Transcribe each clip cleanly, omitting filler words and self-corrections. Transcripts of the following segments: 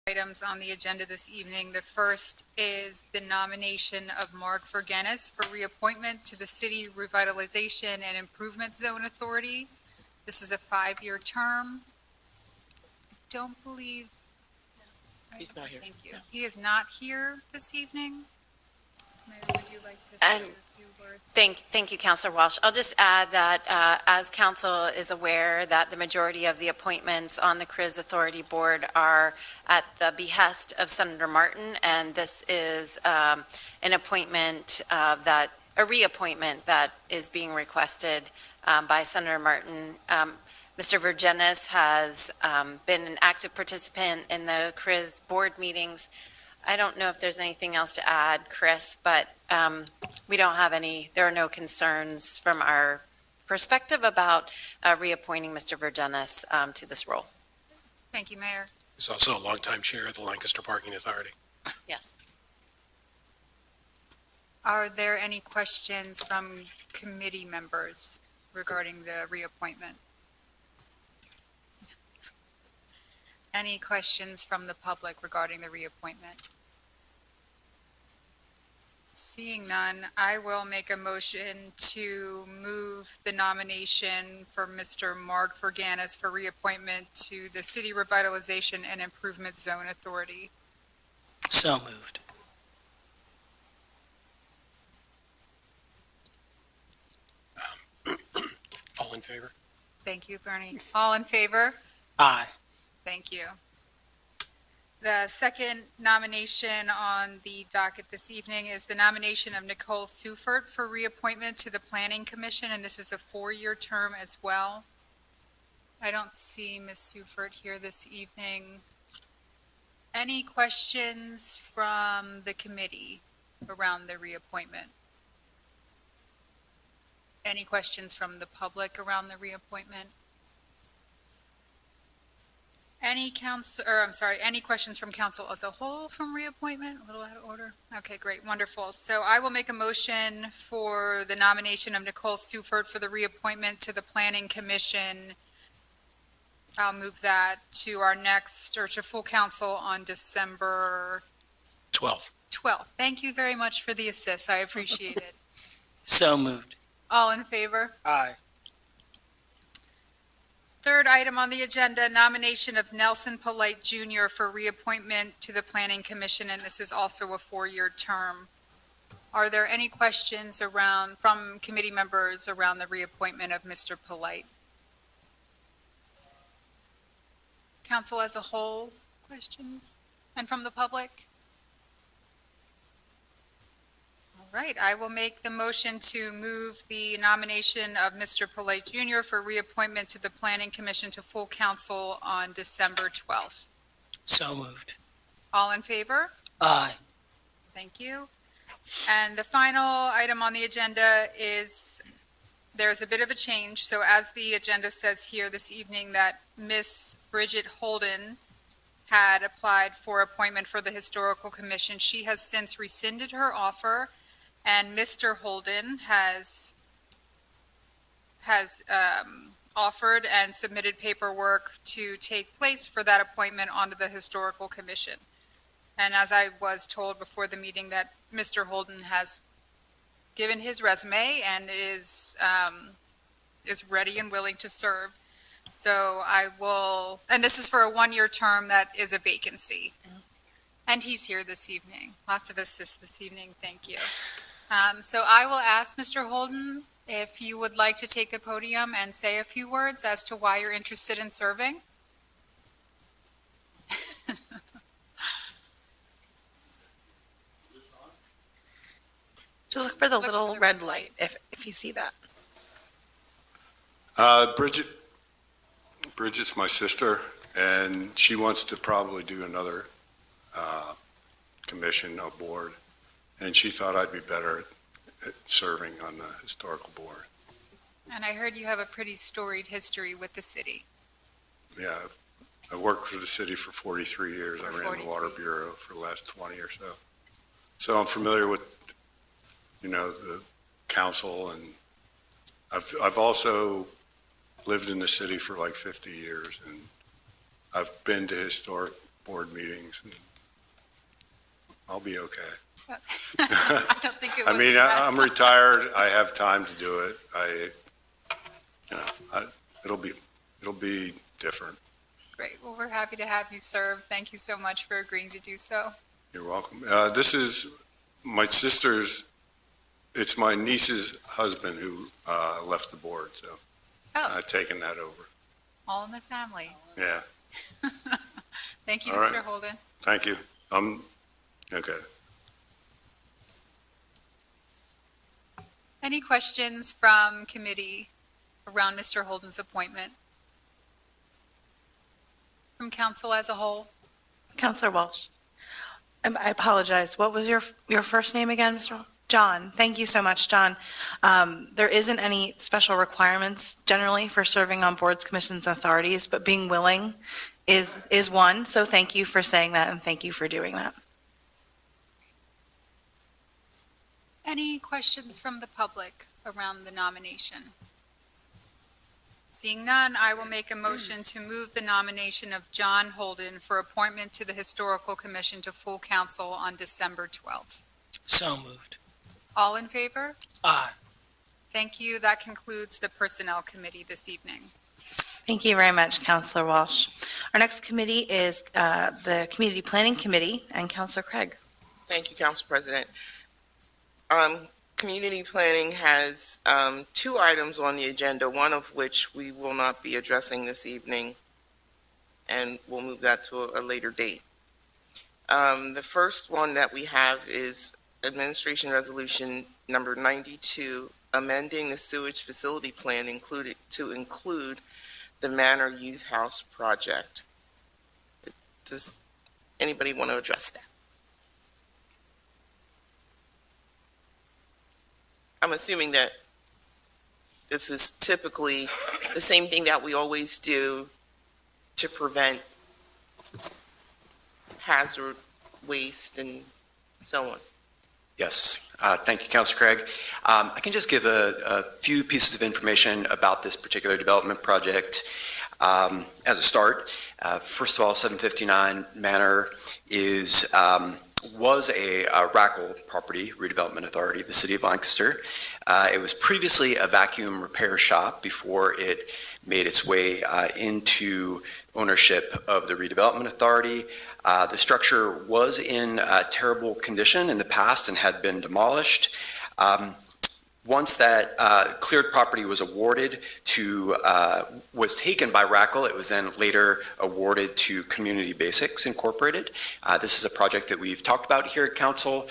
Items on the agenda this evening. The first is the nomination of Mark Vergennes for reappointment to the City Revitalization and Improvement Zone Authority. This is a 5-year term. I don't believe. He's not here. Thank you. He is not here this evening. Mayor, would you like to say And a few words? Thank you, Councilor Walsh. I'll just add that as council is aware that the majority of the appointments on the CRIZ Authority Board are at the behest of Senator Martin, and this is an appointment a reappointment that is being requested by Senator Martin. Mr. Vergennes has been an active participant in the CRIZ board meetings. I don't know if there's anything else to add, Chris, but there are no concerns from our perspective about reappointing Mr. Vergennes to this role. Thank you, Mayor. He's also a longtime chair of the Lancaster Parking Authority. Yes. Are there any questions from committee members regarding the reappointment? Any questions from the public regarding the reappointment? Seeing none, I will make a motion to move the nomination for Mr. Mark Vergennes for reappointment to the City Revitalization and Improvement Zone Authority. So moved. All in favor? Thank you, Bernie. All in favor? Aye. Thank you. The second nomination on the docket this evening is the nomination of Nicole Seufert for reappointment to the Planning Commission, and this is a 4-year term as well. I don't see Ms. Seufert here this evening. Any questions from the committee around the reappointment? Any questions from the public around the reappointment? Any questions from council as a whole from reappointment? A little out of order. Okay, great, wonderful. So I will make a motion for the nomination of Nicole Seufert for the reappointment to the Planning Commission. I'll move that to to full council on December 12th. 12th. Thank you very much for the assist. I appreciate it. So moved. All in favor? Aye. Third item on the agenda, nomination of Nelson Polite Jr. for reappointment to the Planning Commission, and this is also a 4-year term. Are there any questions from committee members around the reappointment of Mr. Polite? Council as a whole, questions? And from the public? All right, I will make the motion to move the nomination of Mr. Polite Jr. for reappointment to the Planning Commission to full council on December 12th. So moved. All in favor? Aye. Thank you. And the final item on the agenda is, there's a bit of a change. So as the agenda says here this evening, that Miss Bridget Holden had applied for appointment for the Historical Commission. She has since rescinded her offer, and Mr. Holden has offered and submitted paperwork to take place for that appointment onto the Historical Commission. And as I was told before the meeting, that Mr. Holden has given his resume and is ready and willing to serve. So and this is for a 1-year term that is a vacancy. And he's here this evening. Lots of assists this evening. Thank you. So I will ask Mr. Holden if you would like to take the podium and say a few words as to why you're interested in serving. Just look for the little red light if you see that. Bridget's my sister, and she wants to probably do another commission or board, and she thought I'd be better at serving on the historical board. And I heard you have a pretty storied history with the city. Yeah, I've worked for the city for 43 years. I ran the 43 Water Bureau for the last 20 or so. So I'm familiar with, the council, and I've also lived in the city for like 50 years, and I've been to historic board meetings. And I'll be okay. I don't think it was. I mean, I'm retired. I have time to do it. It'll be different. Great. Well, we're happy to have you serve. Thank you so much for agreeing to do so. You're welcome. This is my sister's, it's my niece's husband who left the board, so Oh, I've taken that over. all in the family. Yeah, Thank you, All right. Mr. Holden. thank you. Okay. Any questions from committee around Mr. Holden's appointment? From council as a whole? Counselor Walsh. I apologize. What was your first name again, Mr. Walsh? John. Thank you so much, John. There isn't any special requirements generally for serving on boards, commissions, and authorities, but being willing is one. So thank you for saying that, and thank you for doing that. Any questions from the public around the nomination? Seeing none, I will make a motion to move the nomination of John Holden for appointment to the Historical Commission to full council on December 12th. So moved. All in favor? Aye. Thank you. That concludes the Personnel Committee this evening. Thank you very much, Counselor Walsh. Our next committee is the Community Planning Committee, and Counselor Craig. Thank you, Council President. Community planning has two items on the agenda, one of which we will not be addressing this evening, and we'll move that to a later date. The first one that we have is Administration Resolution Number 92, amending the sewage facility plan to include the Manor Youth House project. Does anybody want to address that? I'm assuming that this is typically the same thing that we always do to prevent hazard waste and so on. Yes, thank you, Councilor Craig. I can just give a few pieces of information about this particular development project as a start. First of all, 759 Manor was a Rackle Property Redevelopment Authority of the City of Lancaster. It was previously a vacuum repair shop before it made its way into ownership of the Redevelopment Authority. The structure was in terrible condition in the past and had been demolished. Once that cleared property was was taken by Rackle, it was then later awarded to Community Basics Incorporated. This is a project that we've talked about here at Council.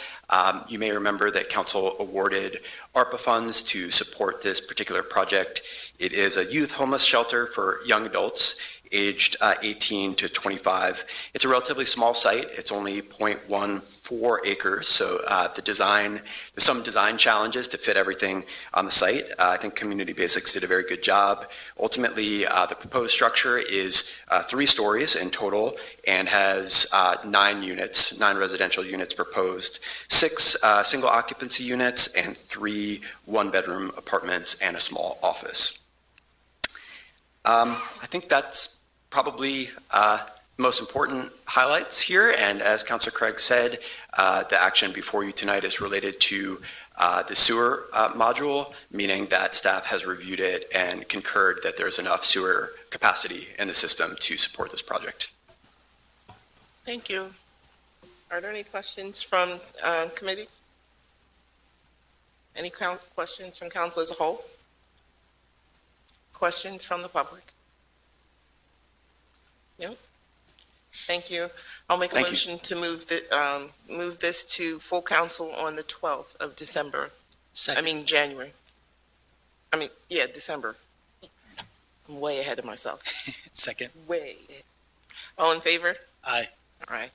You may remember that Council awarded ARPA funds to support this particular project. It is a youth homeless shelter for young adults aged 18 to 25. It's a relatively small site. It's only 0.14 acres, so there's some design challenges to fit everything on the site. I think Community Basics did a very good job. Ultimately, the proposed structure is 3 stories in total and has 9 residential units proposed, 6 single occupancy units, and 3 one-bedroom apartments and a small office. I think that's probably the most important highlights here, and as Councilor Craig said, the action before you tonight is related to the sewer module, meaning that staff has reviewed it and concurred that there's enough sewer capacity in the system to support this project. Thank you. Are there any questions from committee? Any questions from council as a whole? Questions from the public? No? Thank you. I'll make a Thank you. motion to move this to full council on the 12th of December. January. December. I'm way ahead of myself. Second. Way. All in favor? Aye. All right.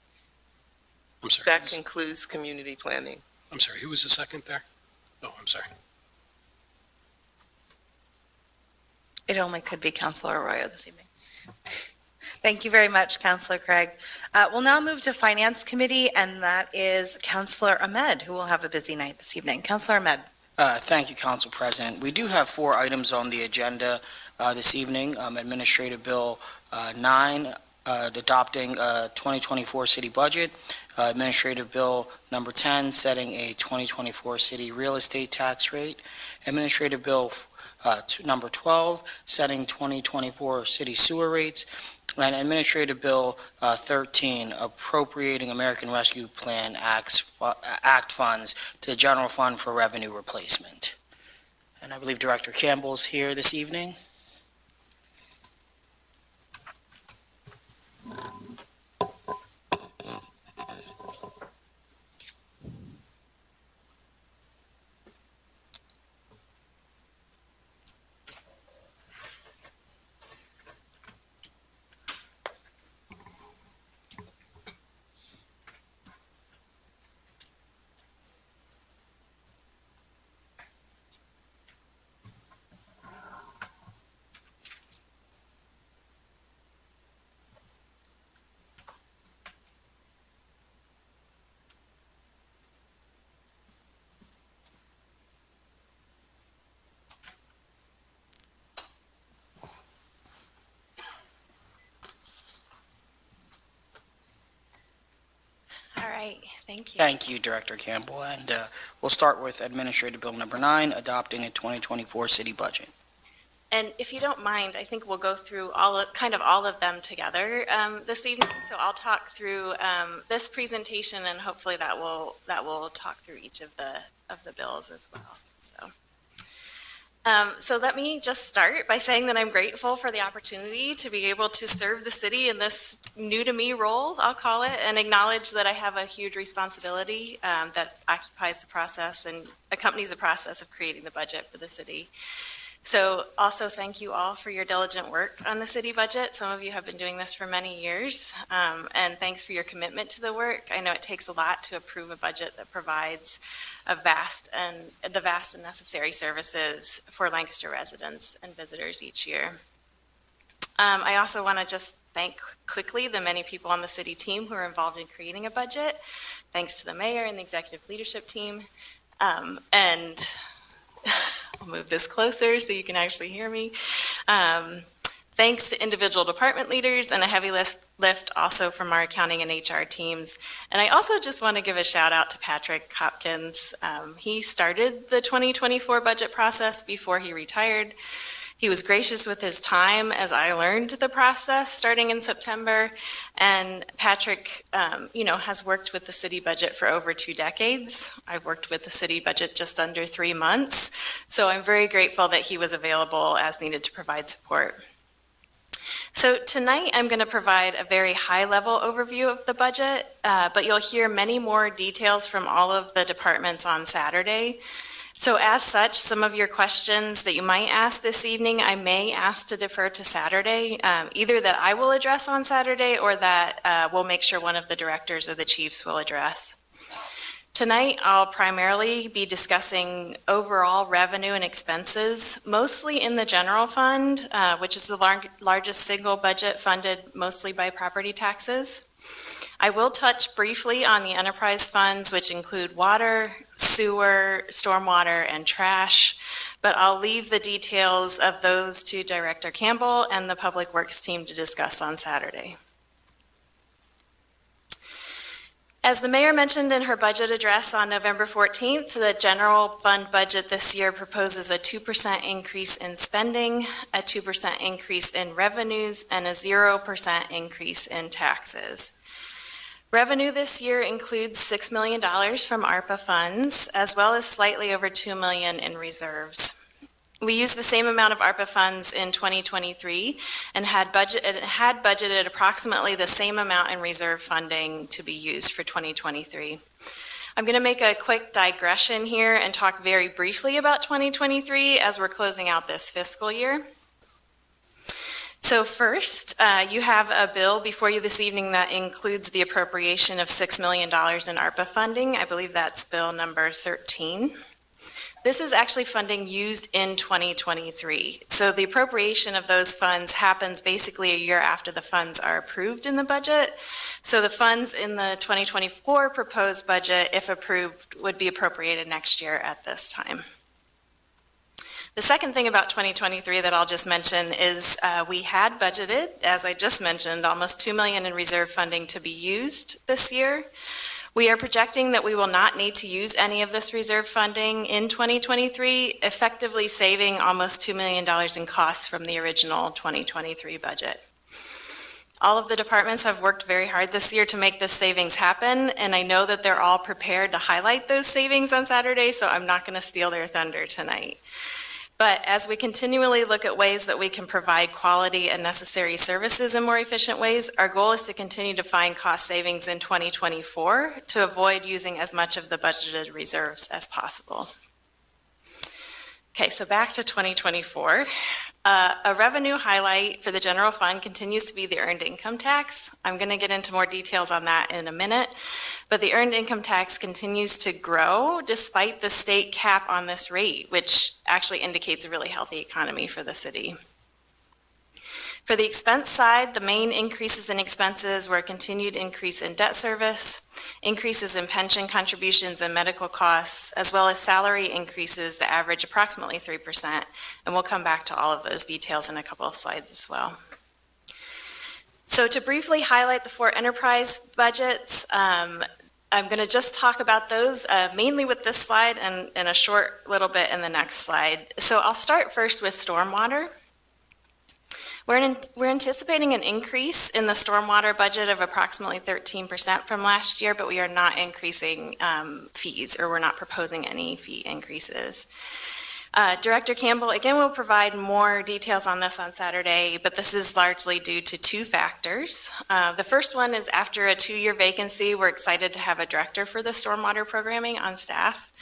I'm sorry. That concludes community planning. I'm sorry, who was the second there? Oh, I'm sorry. It only could be Counselor Arroyo this evening. Thank you very much, Counselor Craig. We'll now move to Finance Committee, and that is Counselor Ahmed, who will have a busy night this evening. Counselor Ahmed. Thank you, Council President. We do have 4 items on the agenda this evening. Administrative Bill 9, adopting a 2024 city budget, Administrative Bill number 10, setting a 2024 city real estate tax rate, Administrative Bill number 12, setting 2024 city sewer rates, and Administrative Bill 13, appropriating American Rescue Plan Act funds to the general fund for revenue replacement. And I believe Director Campbell's here this evening. All right, thank you. Thank you, Director Campbell. And we'll start with Administrative Bill number 9, adopting a 2024 city budget. And if you don't mind, I think we'll go through all of them together this evening. So I'll talk through this presentation, and hopefully that will talk through each of the bills as well. So let me just start by saying that I'm grateful for the opportunity to be able to serve the city in this new to me role, I'll call it, and acknowledge that I have a huge responsibility that occupies the process and accompanies the process of creating the budget for the city. So also thank you all for your diligent work on the city budget. Some of you have been doing this for many years, and thanks for your commitment to the work. I know it takes a lot to approve a budget that provides the vast and necessary services for Lancaster residents and visitors each year. I also want to just thank quickly the many people on the city team who are involved in creating a budget. Thanks to the mayor and the executive leadership team. And I'll move this closer so you can actually hear me. Thanks to individual department leaders and a heavy lift also from our accounting and HR teams. And I also just want to give a shout out to Patrick Hopkins. He started the 2024 budget process before he retired. He was gracious with his time as I learned the process starting in September. And Patrick, has worked with the city budget for over 2 decades. I've worked with the city budget just under 3 months. So I'm very grateful that he was available as needed to provide support. So tonight I'm going to provide a very high-level overview of the budget, but you'll hear many more details from all of the departments on Saturday. So as such, some of your questions that you might ask this evening, I may ask to defer to Saturday, either that I will address on Saturday or that we'll make sure one of the directors or the chiefs will address. Tonight, I'll primarily be discussing overall revenue and expenses, mostly in the general fund, which is the largest single budget funded mostly by property taxes. I will touch briefly on the enterprise funds, which include water, sewer, stormwater, and trash, but I'll leave the details of those to Director Campbell and the Public Works team to discuss on Saturday. As the mayor mentioned in her budget address on November 14th, the general fund budget this year proposes a 2% increase in spending, a 2% increase in revenues, and a 0% increase in taxes. Revenue this year includes $6 million from ARPA funds, as well as slightly over $2 million in reserves. We used the same amount of ARPA funds in 2023 and had budgeted approximately the same amount in reserve funding to be used for 2023. I'm going to make a quick digression here and talk very briefly about 2023 as we're closing out this fiscal year. So first, you have a bill before you this evening that includes the appropriation of $6 million in ARPA funding. I believe that's bill number 13. This is actually funding used in 2023. So the appropriation of those funds happens basically a year after the funds are approved in the budget. So the funds in the 2024 proposed budget, if approved, would be appropriated next year at this time. The second thing about 2023 that I'll just mention is we had budgeted, as I just mentioned, almost $2 million in reserve funding to be used this year. We are projecting that we will not need to use any of this reserve funding in 2023, effectively saving almost $2 million in costs from the original 2023 budget. All of the departments have worked very hard this year to make this savings happen, and I know that they're all prepared to highlight those savings on Saturday, so I'm not going to steal their thunder tonight. But as we continually look at ways that we can provide quality and necessary services in more efficient ways, our goal is to continue to find cost savings in 2024 to avoid using as much of the budgeted reserves as possible. Okay, so back to 2024. A revenue highlight for the general fund continues to be the earned income tax. I'm going to get into more details on that in a minute, but the earned income tax continues to grow despite the state cap on this rate, which actually indicates a really healthy economy for the city. For the expense side, the main increases in expenses were a continued increase in debt service, increases in pension contributions and medical costs, as well as salary increases that average approximately 3%. And we'll come back to all of those details in a couple of slides as well. So to briefly highlight the 4 enterprise budgets, I'm going to just talk about those mainly with this slide and a short little bit in the next slide. So I'll start first with stormwater. We're anticipating an increase in the stormwater budget of approximately 13% from last year, but we are not increasing fees, or we're not proposing any fee increases. Director Campbell, again, will provide more details on this on Saturday, but this is largely due to 2 factors. The first one is after a 2-year vacancy, we're excited to have a director for the stormwater programming on staff.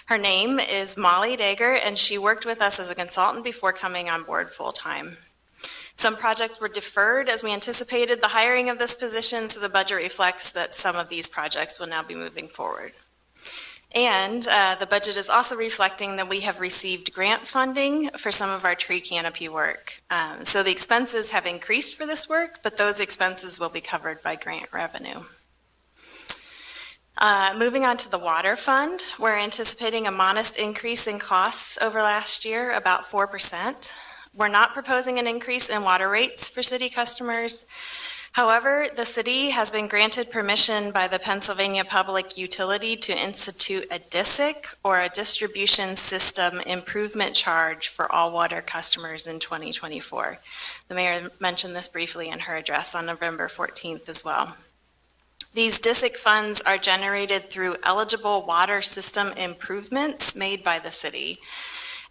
Her name is Molly Dager, and she worked with us as a consultant before coming on board full-time. Some projects were deferred as we anticipated the hiring of this position, so the budget reflects that some of these projects will now be moving forward. And the budget is also reflecting that we have received grant funding for some of our tree canopy work. So the expenses have increased for this work, but those expenses will be covered by grant revenue. Moving on to the water fund, we're anticipating a modest increase in costs over last year, about 4%. We're not proposing an increase in water rates for city customers. However, the city has been granted permission by the Pennsylvania Public Utility to institute a DSIC, or a Distribution System Improvement Charge, for all water customers in 2024. The mayor mentioned this briefly in her address on November 14th as well. These DSIC funds are generated through eligible water system improvements made by the city.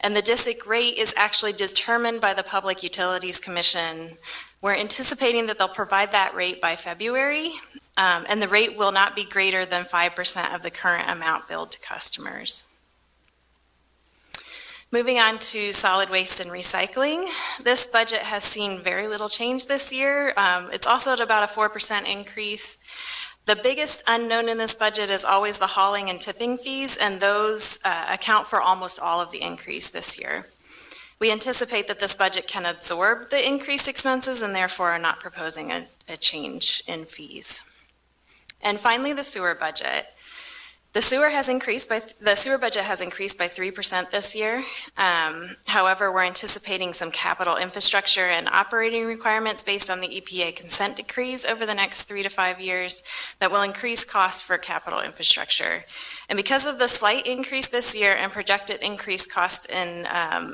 And the DSIC rate is actually determined by the Public Utilities Commission. We're anticipating that they'll provide that rate by February, and the rate will not be greater than 5% of the current amount billed to customers. Moving on to solid waste and recycling. This budget has seen very little change this year. It's also at about a 4% increase. The biggest unknown in this budget is always the hauling and tipping fees, and those account for almost all of the increase this year. We anticipate that this budget can absorb the increased expenses and therefore are not proposing a change in fees. And finally, the sewer budget. The sewer budget has increased by 3% this year. However, we're anticipating some capital infrastructure and operating requirements based on the EPA consent decrees over the next 3 to 5 years that will increase costs for capital infrastructure. And because of the slight increase this year and projected increased costs in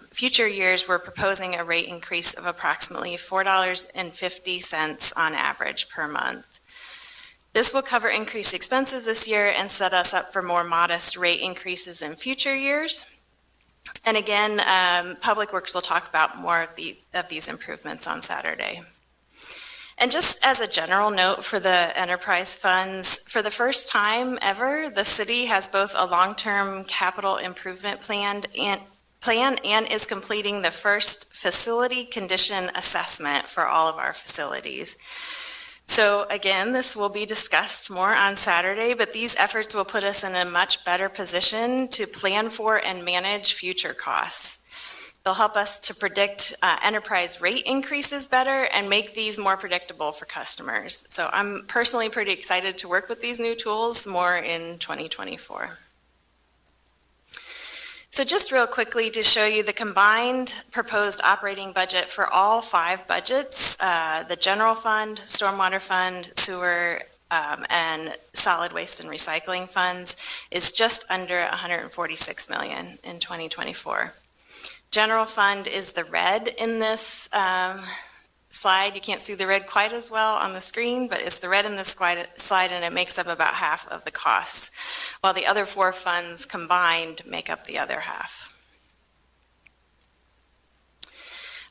future years, we're proposing a rate increase of approximately $4.50 on average per month. This will cover increased expenses this year and set us up for more modest rate increases in future years. And again, Public Works will talk about more of these improvements on Saturday. And just as a general note for the enterprise funds, for the first time ever, the city has both a long-term capital improvement plan and is completing the first facility condition assessment for all of our facilities. So again, this will be discussed more on Saturday, but these efforts will put us in a much better position to plan for and manage future costs. They'll help us to predict enterprise rate increases better and make these more predictable for customers. So I'm personally pretty excited to work with these new tools more in 2024. So just real quickly to show you the combined proposed operating budget for all 5 budgets, the general fund, stormwater fund, sewer, and solid waste and recycling funds is just under $146 million in 2024. General fund is the red in this slide. You can't see the red quite as well on the screen, but it's the red in this slide, and it makes up about half of the costs, while the other 4 funds combined make up the other half.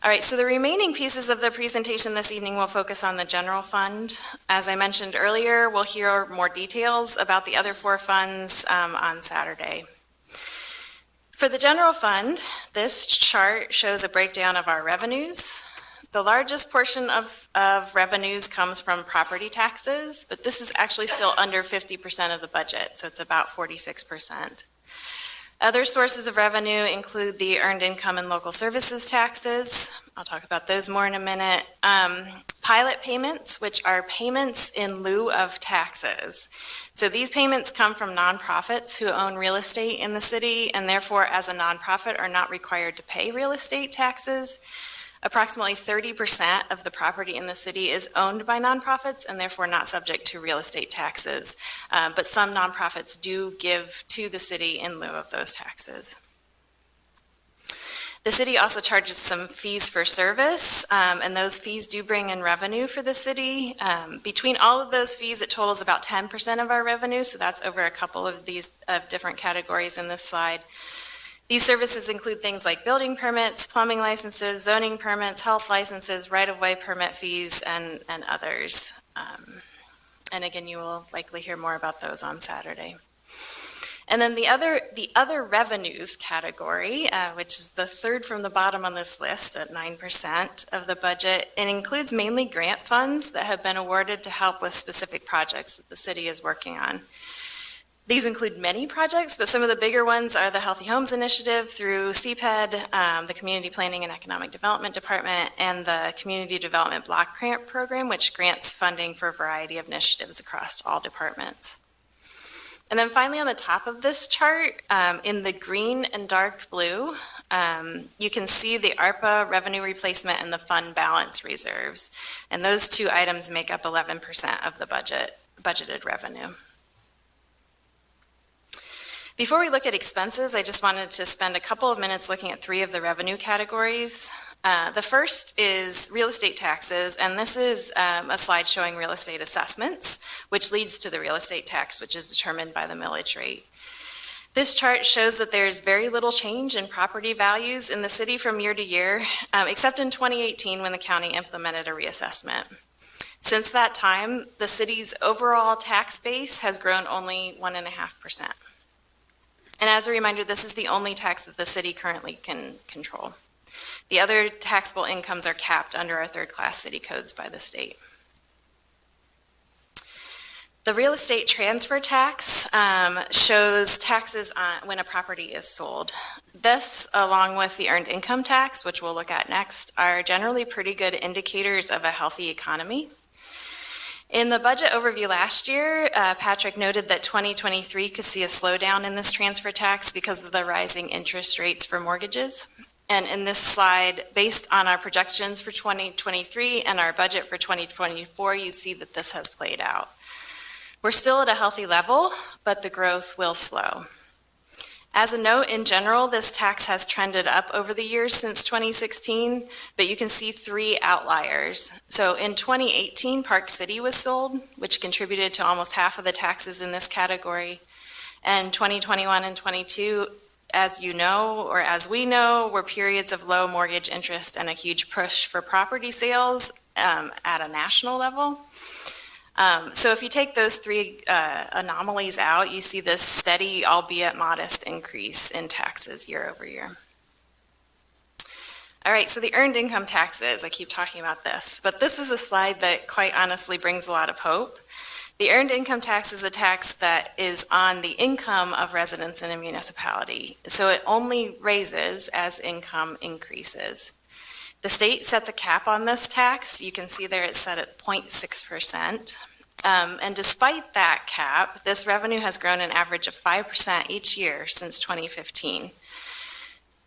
All right, so the remaining pieces of the presentation this evening will focus on the general fund. As I mentioned earlier, we'll hear more details about the other 4 funds on Saturday. For the general fund, this chart shows a breakdown of our revenues. The largest portion of revenues comes from property taxes, but this is actually still under 50% of the budget, so it's about 46%. Other sources of revenue include the earned income and local services taxes. I'll talk about those more in a minute. Pilot payments, which are payments in lieu of taxes. So these payments come from nonprofits who own real estate in the city and therefore as a nonprofit are not required to pay real estate taxes. Approximately 30% of the property in the city is owned by nonprofits and therefore not subject to real estate taxes. But some nonprofits do give to the city in lieu of those taxes. The city also charges some fees for service, and those fees do bring in revenue for the city. Between all of those fees, it totals about 10% of our revenue, so that's over a couple of these different categories in this slide. These services include things like building permits, plumbing licenses, zoning permits, health licenses, right-of-way permit fees, and others. And again, you will likely hear more about those on Saturday. And then the other revenues category, which is the third from the bottom on this list at 9% of the budget, it includes mainly grant funds that have been awarded to help with specific projects that the city is working on. These include many projects, but some of the bigger ones are the Healthy Homes Initiative through CPED, the Community Planning and Economic Development Department, and the Community Development Block Grant Program, which grants funding for a variety of initiatives across all departments. And then finally on the top of this chart, in the green and dark blue, you can see the ARPA revenue replacement and the fund balance reserves. And those 2 items make up 11% of the budgeted revenue. Before we look at expenses, I just wanted to spend a couple of minutes looking at 3 of the revenue categories. The first is real estate taxes, and this is a slide showing real estate assessments, which leads to the real estate tax, which is determined by the millage rate. This chart shows that there's very little change in property values in the city from year to year, except in 2018 when the county implemented a reassessment. Since that time, the city's overall tax base has grown only 1.5%. And as a reminder, this is the only tax that the city currently can control. The other taxable incomes are capped under our third-class city codes by the state. The real estate transfer tax shows taxes on when a property is sold. This, along with the earned income tax, which we'll look at next, are generally pretty good indicators of a healthy economy. In the budget overview last year, Patrick noted that 2023 could see a slowdown in this transfer tax because of the rising interest rates for mortgages. And in this slide, based on our projections for 2023 and our budget for 2024, you see that this has played out. We're still at a healthy level, but the growth will slow. As a note, in general, this tax has trended up over the years since 2016, but you can see 3 outliers. So in 2018, Park City was sold, which contributed to almost half of the taxes in this category. And 2021 and 22, as you know, or as we know, were periods of low mortgage interest and a huge push for property sales at a national level. So if you take those 3 anomalies out, you see this steady, albeit modest, increase in taxes year over year. All right, so the earned income taxes, I keep talking about this, but this is a slide that quite honestly brings a lot of hope. The earned income tax is a tax that is on the income of residents in a municipality, so it only raises as income increases. The state sets a cap on this tax. You can see there it's set at 0.6%. And despite that cap, this revenue has grown an average of 5% each year since 2015.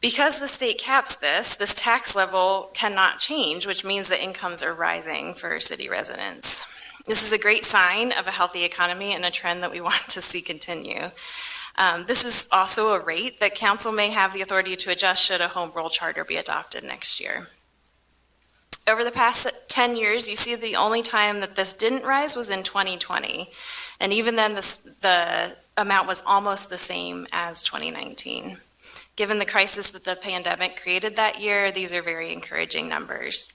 Because the state caps this tax level cannot change, which means that incomes are rising for city residents. This is a great sign of a healthy economy and a trend that we want to see continue. This is also a rate that council may have the authority to adjust should a home rule charter be adopted next year. Over the past 10 years, you see the only time that this didn't rise was in 2020. And even then, the amount was almost the same as 2019. Given the crisis that the pandemic created that year, these are very encouraging numbers.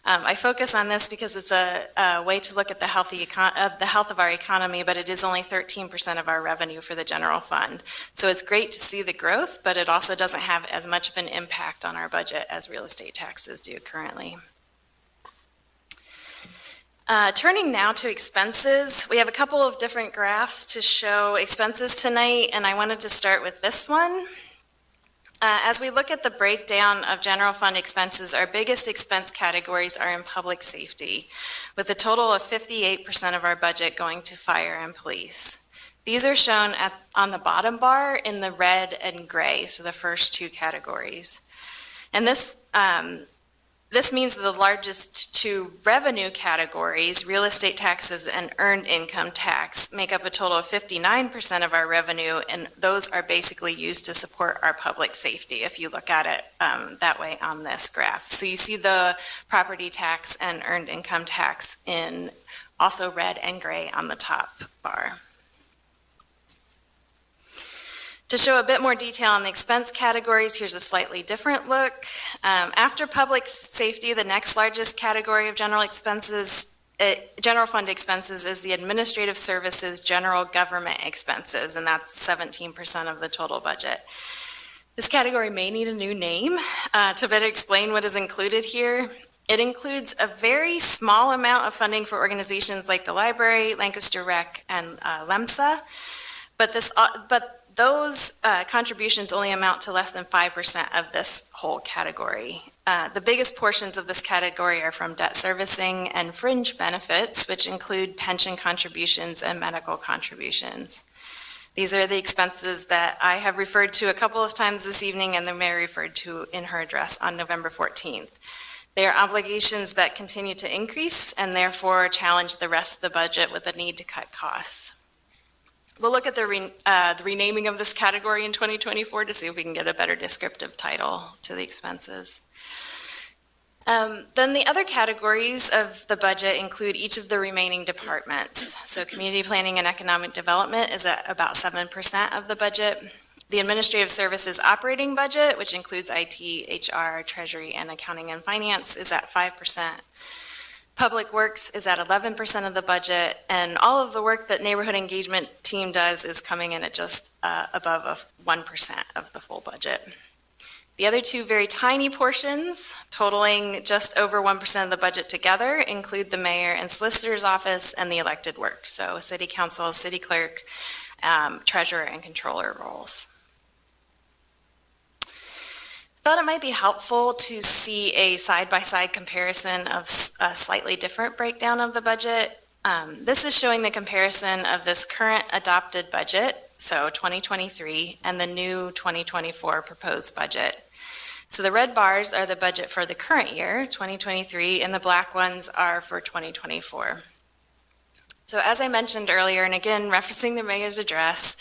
I focus on this because it's a way to look at the health of our economy, but it is only 13% of our revenue for the general fund. So it's great to see the growth, but it also doesn't have as much of an impact on our budget as real estate taxes do currently. Turning now to expenses, we have a couple of different graphs to show expenses tonight, and I wanted to start with this one. As we look at the breakdown of general fund expenses, our biggest expense categories are in public safety, with a total of 58% of our budget going to fire and police. These are shown on the bottom bar in the red and gray, so the first two categories. And this means the largest two revenue categories, real estate taxes and earned income tax, make up a total of 59% of our revenue, and those are basically used to support our public safety, if you look at it that way on this graph. So you see the property tax and earned income tax in also red and gray on the top bar. To show a bit more detail on the expense categories, here's a slightly different look. After public safety, the next largest category of general fund expenses is the administrative services general government expenses, and that's 17% of the total budget. This category may need a new name to better explain what is included here. It includes a very small amount of funding for organizations like the library, Lancaster Rec, and LEMSA, but those contributions only amount to less than 5% of this whole category. The biggest portions of this category are from debt servicing and fringe benefits, which include pension contributions and medical contributions. These are the expenses that I have referred to a couple of times this evening and the mayor referred to in her address on November 14th. They are obligations that continue to increase and therefore challenge the rest of the budget with a need to cut costs. We'll look at the renaming of this category in 2024 to see if we can get a better descriptive title to the expenses. Then the other categories of the budget include each of the remaining departments. So community planning and economic development is at about 7% of the budget. The administrative services operating budget, which includes IT, HR, treasury, and accounting and finance, is at 5%. Public Works is at 11% of the budget, and all of the work that neighborhood engagement team does is coming in at just above 1% of the full budget. The other two very tiny portions, totaling just over 1% of the budget together, include the mayor and solicitor's office and the elected work, so city council, city clerk, treasurer, and controller roles. Thought it might be helpful to see a side-by-side comparison of a slightly different breakdown of the budget. This is showing the comparison of this current adopted budget, so 2023, and the new 2024 proposed budget. So the red bars are the budget for the current year, 2023, and the black ones are for 2024. So as I mentioned earlier, and again referencing the mayor's address,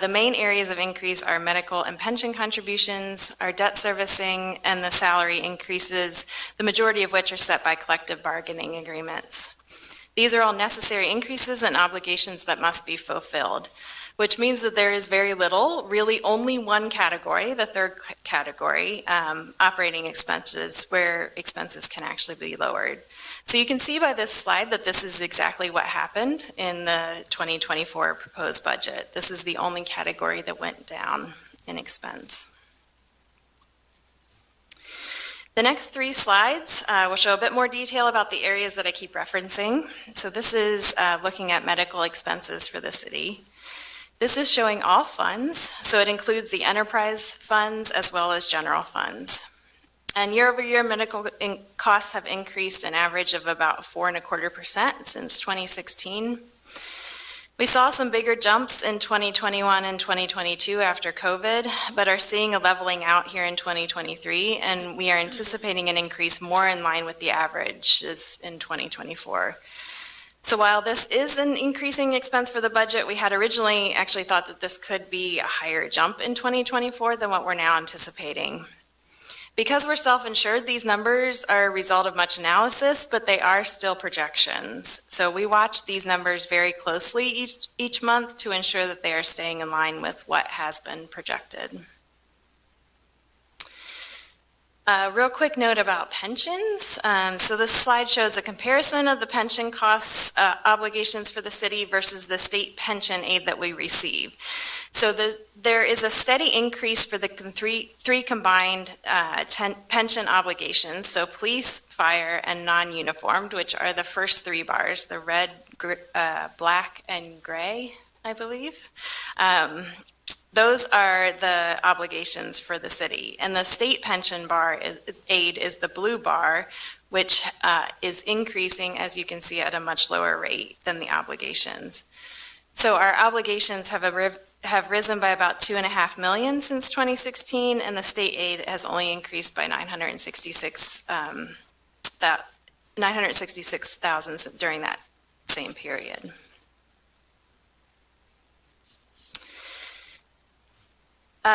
the main areas of increase are medical and pension contributions, our debt servicing, and the salary increases, the majority of which are set by collective bargaining agreements. These are all necessary increases and obligations that must be fulfilled, which means that there is very little, really only one category, the third category, operating expenses, where expenses can actually be lowered. So you can see by this slide that this is exactly what happened in the 2024 proposed budget. This is the only category that went down in expense. The next three slides will show a bit more detail about the areas that I keep referencing. So this is looking at medical expenses for the city. This is showing all funds, so it includes the enterprise funds as well as general funds. And year over year, medical costs have increased an average of about 4.25% since 2016. We saw some bigger jumps in 2021 and 2022 after COVID, but are seeing a leveling out here in 2023, and we are anticipating an increase more in line with the averages in 2024. So while this is an increasing expense for the budget, we had originally actually thought that this could be a higher jump in 2024 than what we're now anticipating. Because we're self-insured, these numbers are a result of much analysis, but they are still projections. So we watch these numbers very closely each month to ensure that they are staying in line with what has been projected. Real quick note about pensions. So this slide shows a comparison of the pension costs obligations for the city versus the state pension aid that we receive. So there is a steady increase for the three combined pension obligations, so police, fire, and non-uniformed, which are the first three bars, the red, black, and gray, I believe. Those are the obligations for the city. And the state pension aid is the blue bar, which is increasing, as you can see, at a much lower rate than the obligations. So our obligations have risen by about $2.5 million since 2016, and the state aid has only increased by $966,000 during that same period.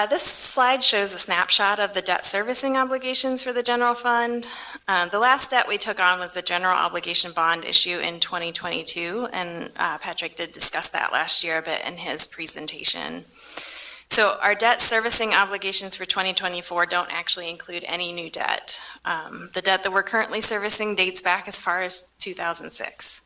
This slide shows a snapshot of the debt servicing obligations for the general fund. The last debt we took on was the general obligation bond issue in 2022, and Patrick did discuss that last year a bit in his presentation. So our debt servicing obligations for 2024 don't actually include any new debt. The debt that we're currently servicing dates back as far as 2006.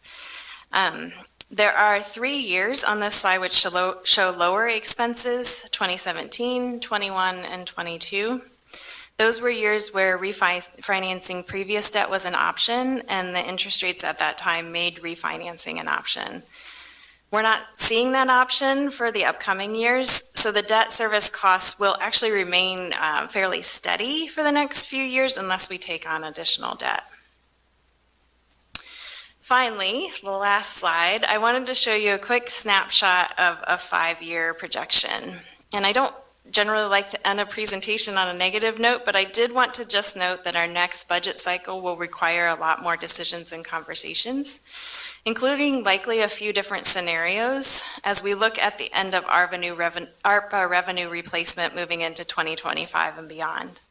There are 3 years on this slide which show lower expenses, 2017, 21, and 22. Those were years where refinancing previous debt was an option, and the interest rates at that time made refinancing an option. We're not seeing that option for the upcoming years, so the debt service costs will actually remain fairly steady for the next few years unless we take on additional debt. Finally, the last slide, I wanted to show you a quick snapshot of a 5-year projection. And I don't generally like to end a presentation on a negative note, but I did want to just note that our next budget cycle will require a lot more decisions and conversations, including likely a few different scenarios as we look at the end of ARPA revenue replacement moving into 2025 and beyond.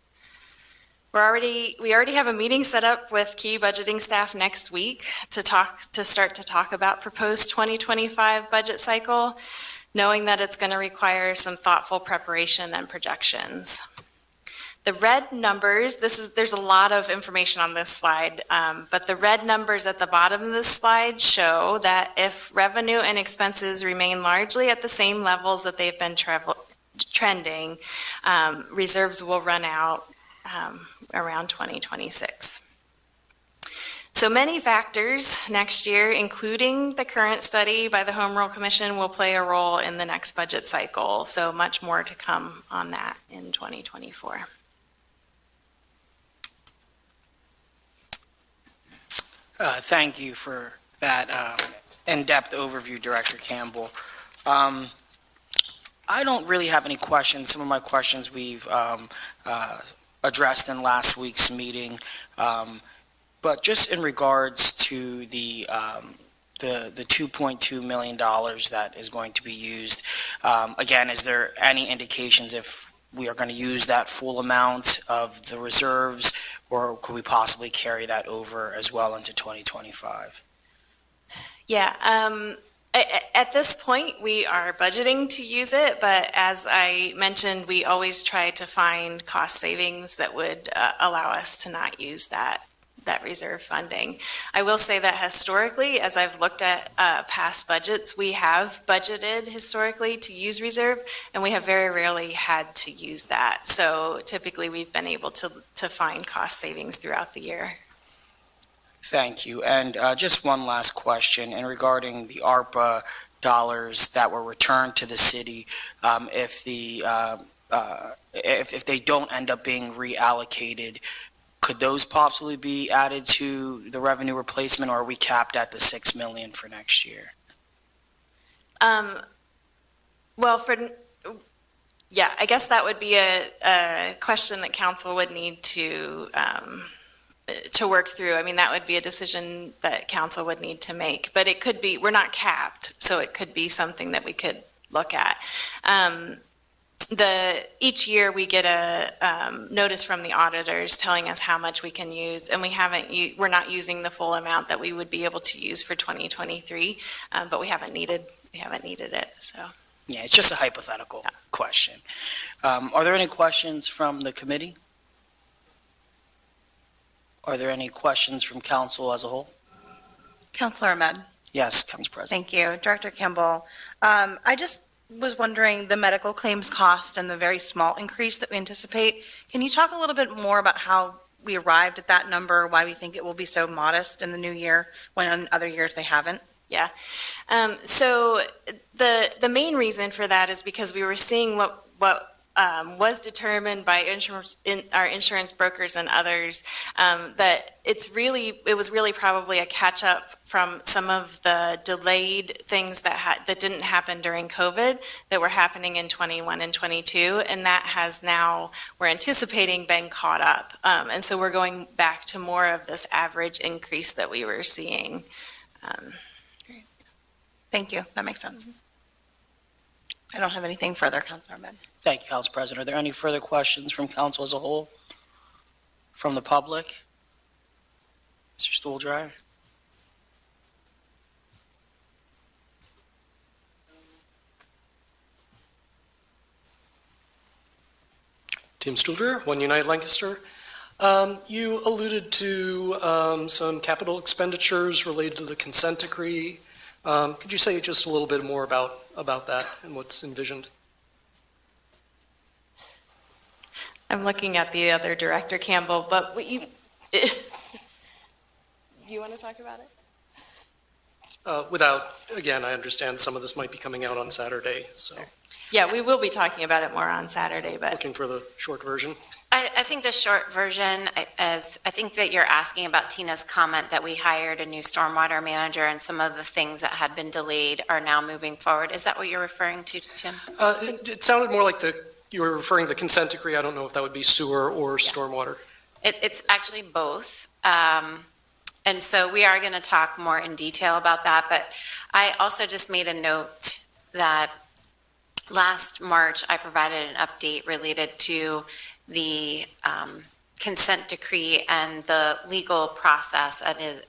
We already have a meeting set up with key budgeting staff next week to start to talk about proposed 2025 budget cycle, knowing that it's going to require some thoughtful preparation and projections. The red numbers, there's a lot of information on this slide, but the red numbers at the bottom of this slide show that if revenue and expenses remain largely at the same levels that they've been trending, reserves will run out around 2026. So many factors next year, including the current study by the Home Rule Commission, will play a role in the next budget cycle. So much more to come on that in 2024. Thank you for that in-depth overview, Director Campbell. I don't really have any questions. Some of my questions we've addressed in last week's meeting, but just in regards to the $2.2 million that is going to be used, again, is there any indications if we are going to use that full amount of the reserves, or could we possibly carry that over as well into 2025? Yeah, at this point, we are budgeting to use it, but as I mentioned, we always try to find cost savings that would allow us to not use that reserve funding. I will say that historically, as I've looked at past budgets, we have budgeted historically to use reserve, and we have very rarely had to use that. So typically, we've been able to find cost savings throughout the year. Thank you. And just one last question, and regarding the ARPA dollars that were returned to the city, if they don't end up being reallocated, could those possibly be added to the revenue replacement, or are we capped at the $6 million for next year? Well, yeah, I guess that would be a question that council would need to work through. I mean, that would be a decision that council would need to make, but it could be, we're not capped, so it could be something that we could look at. Each year we get a notice from the auditors telling us how much we can use, and we're not using the full amount that we would be able to use for 2023, but we haven't needed it, so. Yeah, it's just a hypothetical question. Are there any questions from the committee? Are there any questions from council as a whole? Counselor Ahmed. Yes, Council President. Thank you. Director Campbell, I just was wondering the medical claims cost and the very small increase that we anticipate. Can you talk a little bit more about how we arrived at that number, why we think it will be so modest in the new year when in other years they haven't? Yeah. So the main reason for that is because we were seeing what was determined by our insurance brokers and others, that it was really probably a catch up from some of the delayed things that didn't happen during COVID that were happening in 21 and 22, and that has now, we're anticipating, been caught up. And so we're going back to more of this average increase that we were seeing. Thank you. That makes sense. I don't have anything further, Counselor Ahmed. Thank you, Council President. Are there any further questions from council as a whole? From the public? Mr. Stuhldreher? Tim Studer, One United Lancaster. You alluded to some capital expenditures related to the consent decree. Could you say just a little bit more about that and what's envisioned? I'm looking at the other Director Campbell, but do you want to talk about it? Again, I understand some of this might be coming out on Saturday, so Yeah, we will be talking about it more on Saturday, but looking for the short version. I think the short version, I think that you're asking about Tina's comment that we hired a new stormwater manager and some of the things that had been delayed are now moving forward. Is that what you're referring to, Tim? It sounded more like you were referring to the consent decree. I don't know if that would be sewer or stormwater. It's actually both. And so we are going to talk more in detail about that. But I also just made a note that last March, I provided an update related to the consent decree and the legal process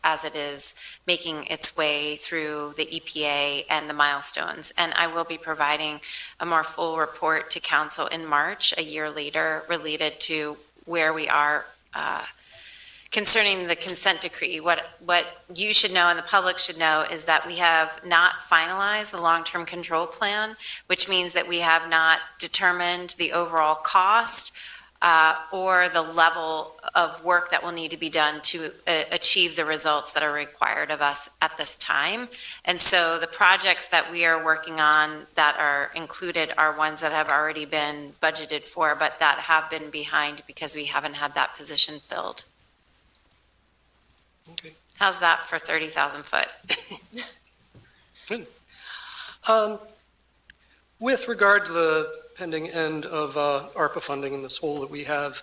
as it is making its way through the EPA and the milestones. And I will be providing a more full report to council in March, a year later, related to where we are concerning the consent decree. What you should know and the public should know is that we have not finalized the long-term control plan, which means that we have not determined the overall cost or the level of work that will need to be done to achieve the results that are required of us at this time. And so the projects that we are working on that are included are ones that have already been budgeted for, but that have been behind because we haven't had that position filled. Okay. How's that for 30,000 foot? Good. With regard to the pending end of ARPA funding and this hole that we have,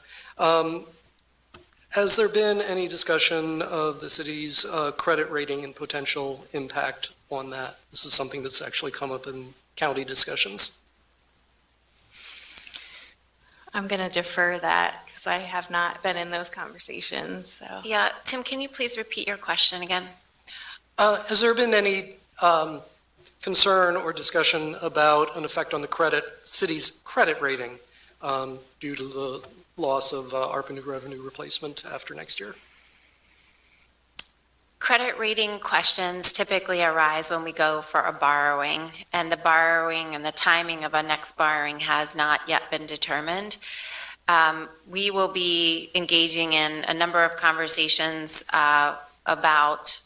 has there been any discussion of the city's credit rating and potential impact on that? This is something that's actually come up in county discussions. I'm going to defer that because I have not been in those conversations, so. Yeah, Tim, can you please repeat your question again? Has there been any concern or discussion about an effect on the city's credit rating due to the loss of ARPA new revenue replacement after next year? Credit rating questions typically arise when we go for a borrowing, and the borrowing and the timing of a next borrowing has not yet been determined. We will be engaging in a number of conversations about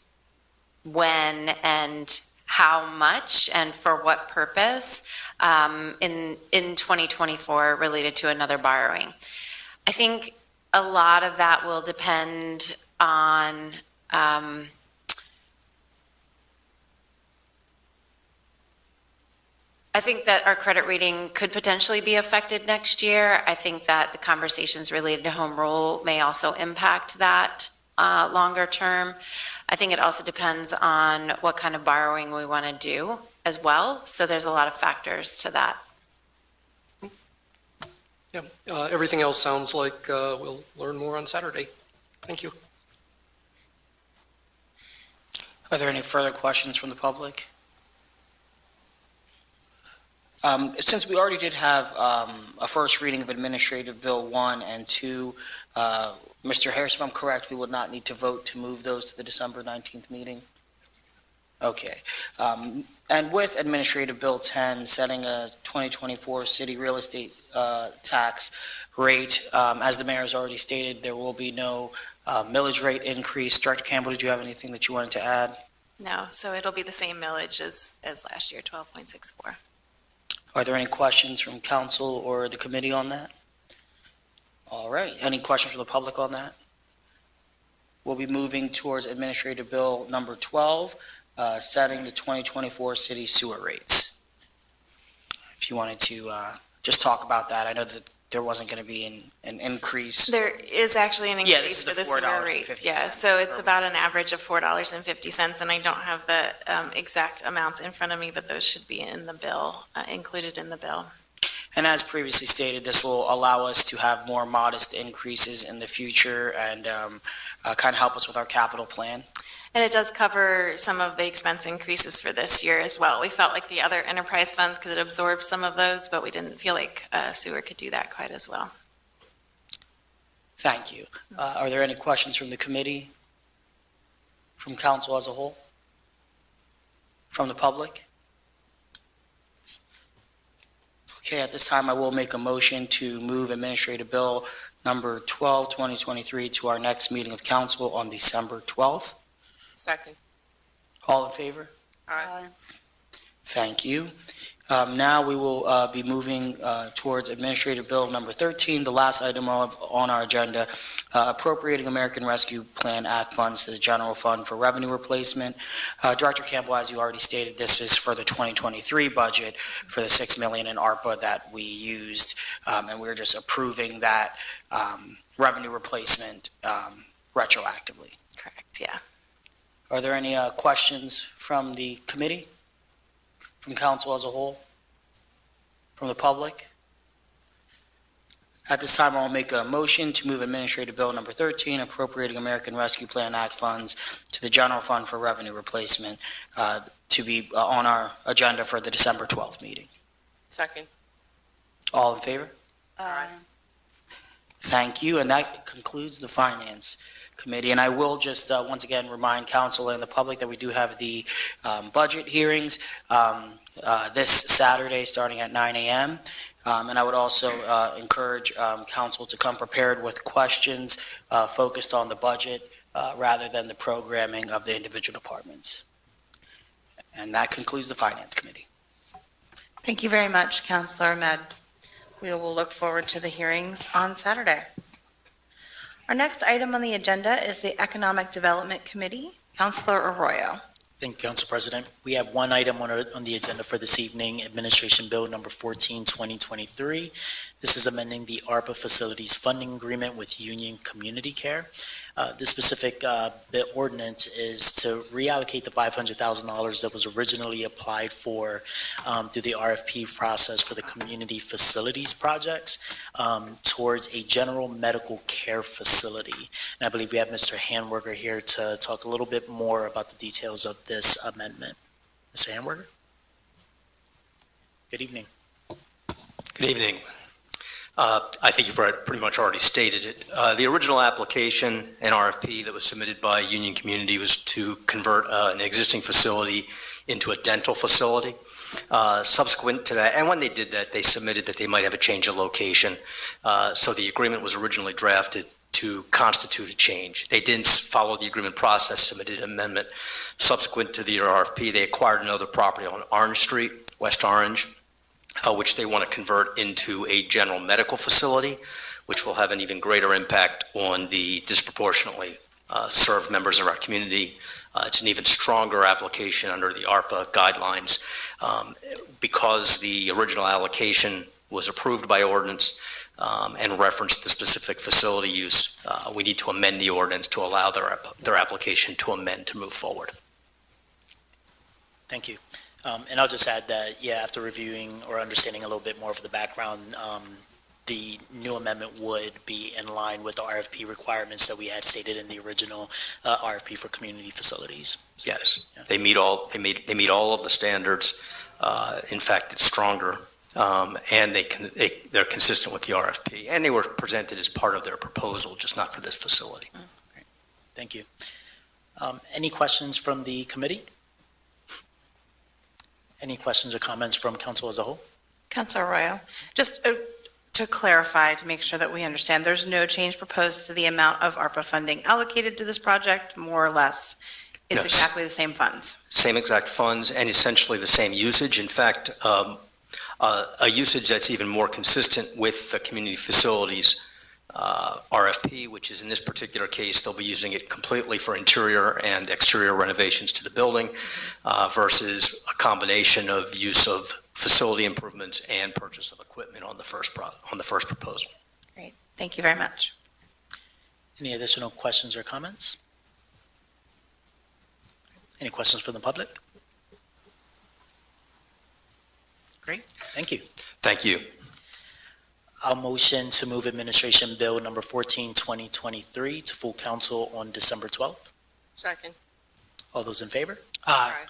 when and how much and for what purpose in 2024 related to another borrowing. I think a lot of that will depend on I think that our credit rating could potentially be affected next year. I think that the conversations related to home rule may also impact that longer term. I think it also depends on what kind of borrowing we want to do as well. So there's a lot of factors to that. Yeah, everything else sounds like we'll learn more on Saturday. Thank you. Are there any further questions from the public? Since we already did have a first reading of Administrative Bill 1 and 2, Mr. Harris, if I'm correct, we would not need to vote to move those to the December 19th meeting? Okay. And with Administrative Bill 10, setting a 2024 city real estate tax rate, as the mayor has already stated, there will be no millage rate increase. Director Campbell, did you have anything that you wanted to add? No, so it'll be the same millage as last year, 12.64. Are there any questions from council or the committee on that? All right, any questions from the public on that? We'll be moving towards Administrative Bill number 12, setting the 2024 city sewer rates. If you wanted to just talk about that, I know that there wasn't going to be an increase. There is actually an Yeah, this increase is the for the sewer $4.50. rates. Yeah, so it's about an average of $4.50, and I don't have the exact amounts in front of me, but those should be in the bill, included in the bill. And as previously stated, this will allow us to have more modest increases in the future and kind of help us with our capital plan. And it does cover some of the expense increases for this year as well. We felt like the other enterprise funds could absorb some of those, but we didn't feel like sewer could do that quite as well. Thank you. Are there any questions from the committee? From council as a whole? From the public? Okay, at this time, I will make a motion to move Administrative Bill number 12, 2023 to our next meeting of council on December 12th. Second. All in favor? Aye. Thank you. Now we will be moving towards Administrative Bill number 13, the last item on our agenda, appropriating American Rescue Plan Act funds to the general fund for revenue replacement. Director Campbell, as you already stated, this is for the 2023 budget for the $6 million in ARPA that we used, and we're just approving that revenue replacement retroactively. Correct, yeah. Are there any questions from the committee? From council as a whole? From the public? At this time, I'll make a motion to move Administrative Bill number 13, appropriating American Rescue Plan Act funds to the general fund for revenue replacement to be on our agenda for the December 12th meeting. Second. All in favor? Aye. Thank you, and that concludes the Finance Committee. And I will just once again remind council and the public that we do have the budget hearings this Saturday starting at 9 a.m. And I would also encourage council to come prepared with questions focused on the budget rather than the programming of the individual departments. And that concludes the Finance Committee. Thank you very much, Councilor Ahmed. We will look forward to the hearings on Saturday. Our next item on the agenda is the Economic Development Committee. Councilor Arroyo. Thank you, Council President. We have one item on the agenda for this evening, Administration Bill number 14, 2023. This is amending the ARPA Facilities Funding Agreement with Union Community Care. This specific ordinance is to reallocate the $500,000 that was originally applied for through the RFP process for the community facilities projects towards a general medical care facility. And I believe we have Mr. Handwerker here to talk a little bit more about the details of this amendment. Mr. Handwerker? Good evening. Good evening. I think you've pretty much already stated it. The original application and RFP that was submitted by Union Community was to convert an existing facility into a dental facility. Subsequent to that, and when they did that, they submitted that they might have a change of location. So the agreement was originally drafted to constitute a change. They didn't follow the agreement process, submitted an amendment. Subsequent to the RFP, they acquired another property on Orange Street, West Orange, which they want to convert into a general medical facility, which will have an even greater impact on the disproportionately serve members of our community. It's an even stronger application under the ARPA guidelines. Because the original allocation was approved by ordinance and referenced the specific facility use, we need to amend the ordinance to allow their application to amend to move forward. Thank you. And I'll just add that, yeah, after reviewing or understanding a little bit more of the background, the new amendment would be in line with the RFP requirements that we had stated in the original RFP for community facilities. So, Yes, yeah. they meet all of the standards. In fact, it's stronger, and they're consistent with the RFP, and they were presented as part of their proposal, just not for this facility. Great. Thank you. Any questions from the committee? Any questions or comments from council as a whole? Councilor Arroyo, just to clarify, to make sure that we understand, there's no change proposed to the amount of ARPA funding allocated to this project, more or less? It's Yes. exactly the same funds? Same exact funds and essentially the same usage. In fact, a usage that's even more consistent with the community facilities RFP, which is in this particular case, they'll be using it completely for interior and exterior renovations to the building versus a combination of use of facility improvements and purchase of equipment on the first proposal. Great, thank you very much. Any additional questions or comments? Any questions from the public? Great, thank you. Thank you. I'll motion to move Administration Bill number 14, 2023 to full council on December 12th. Second. All those in favor? Aye.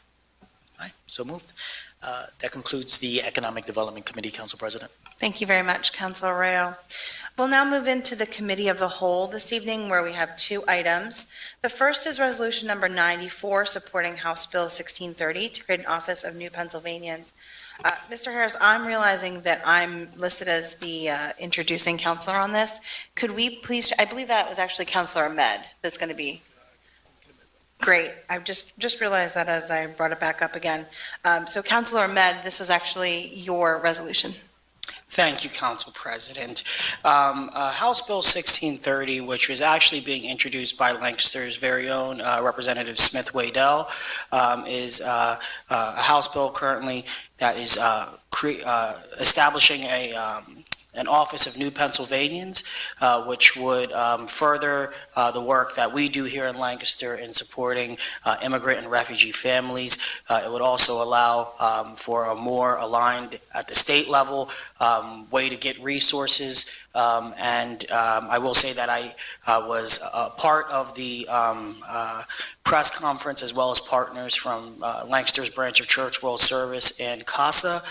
Aye, so moved. That concludes the Economic Development Committee, Council President. Thank you very much, Councilor Arroyo. We'll now move into the Committee of the Whole this evening, where we have two items. The first is Resolution Number 94, supporting House Bill 1630 to create an Office of New Pennsylvanians. Mr. Harris, I'm realizing that I'm listed as the introducing counselor on this. Could we please, I believe that was actually Councilor Ahmed that's going to be. Great. I've just realized that as I brought it back up again. So Councilor Ahmed, this was actually your resolution. Thank you, Council President. House Bill 1630, which was actually being introduced by Lancaster's very own Representative Smith Waddell, is a House bill currently that is establishing an Office of New Pennsylvanians, which would further the work that we do here in Lancaster in supporting immigrant and refugee families. It would also allow for a more aligned, at the state level, way to get resources. And I will say that I was a part of the press conference, as well as partners from Lancaster's branch of Church World Service and CASA,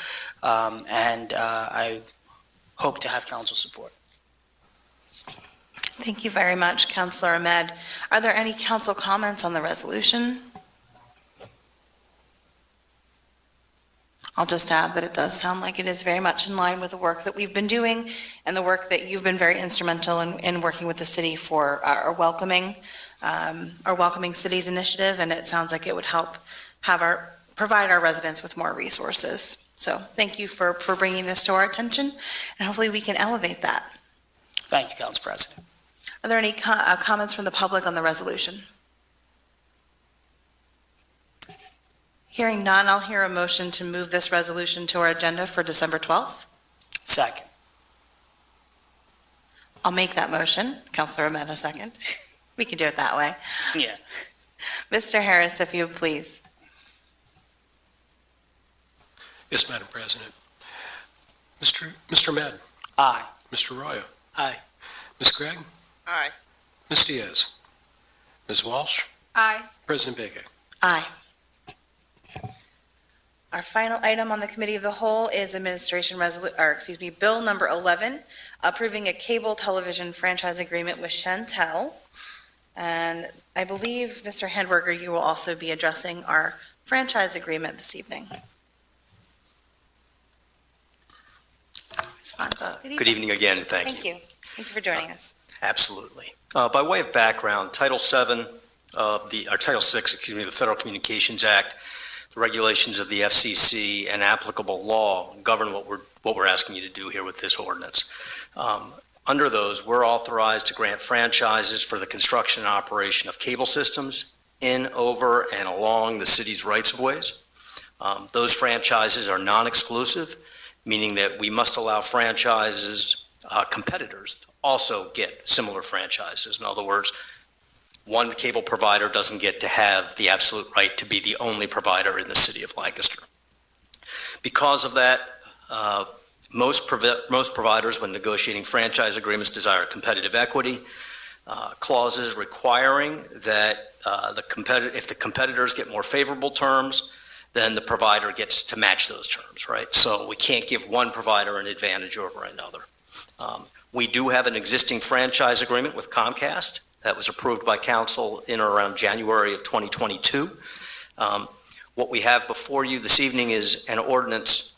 and I hope to have council support. Thank you very much, Councilor Ahmed. Are there any council comments on the resolution? I'll just add that it does sound like it is very much in line with the work that we've been doing and the work that you've been very instrumental in working with the city for our Welcoming Cities initiative, and it sounds like it would help provide our residents with more resources. So thank you for bringing this to our attention, and hopefully we can elevate that. Thank you, Council President. Are there any comments from the public on the resolution? Hearing none, I'll hear a motion to move this resolution to our agenda for December 12th. Second. I'll make that motion. Councilor Ahmed, a second. We can do it that way. Yeah. Mr. Harris, if you would please. Yes, Madam President. Mr. Madden. Aye. Mr. Arroyo. Aye. Ms. Gregg. Aye. Ms. Diaz. Ms. Walsh. Aye. President Bege. Aye. Our final item on the Committee of the Whole is Bill number 11, approving a cable television franchise agreement with Chantel. And I believe, Mr. Handwerker, you will also be addressing our franchise agreement this evening. Good evening again, and thank you. Thank you. Thank you for joining us. Absolutely. By way of background, Title VII Title VI, the Federal Communications Act, the regulations of the FCC and applicable law govern what we're asking you to do here with this ordinance. Under those, we're authorized to grant franchises for the construction and operation of cable systems in, over, and along the city's rights-of-ways. Those franchises are non-exclusive, meaning that we must allow competitors to also get similar franchises. In other words, one cable provider doesn't get to have the absolute right to be the only provider in the city of Lancaster. Because of that, most providers, when negotiating franchise agreements, desire competitive equity clauses requiring that if the competitors get more favorable terms, then the provider gets to match those terms, right? So we can't give one provider an advantage over another. We do have an existing franchise agreement with Comcast that was approved by council in or around January of 2022. What we have before you this evening is an ordinance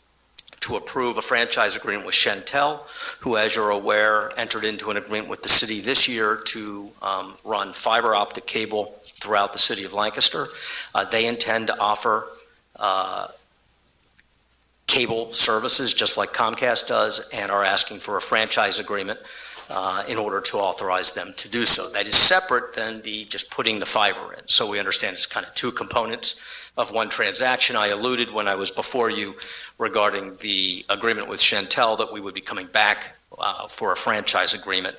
to approve a franchise agreement with Shentel, who, as you're aware, entered into an agreement with the city this year to run fiber optic cable throughout the city of Lancaster. They intend to offer cable services just like Comcast does, and are asking for a franchise agreement in order to authorize them to do so. That is separate than just putting the fiber in. So we understand it's kind of two components of one transaction. I alluded when I was before you regarding the agreement with Shentel that we would be coming back for a franchise agreement.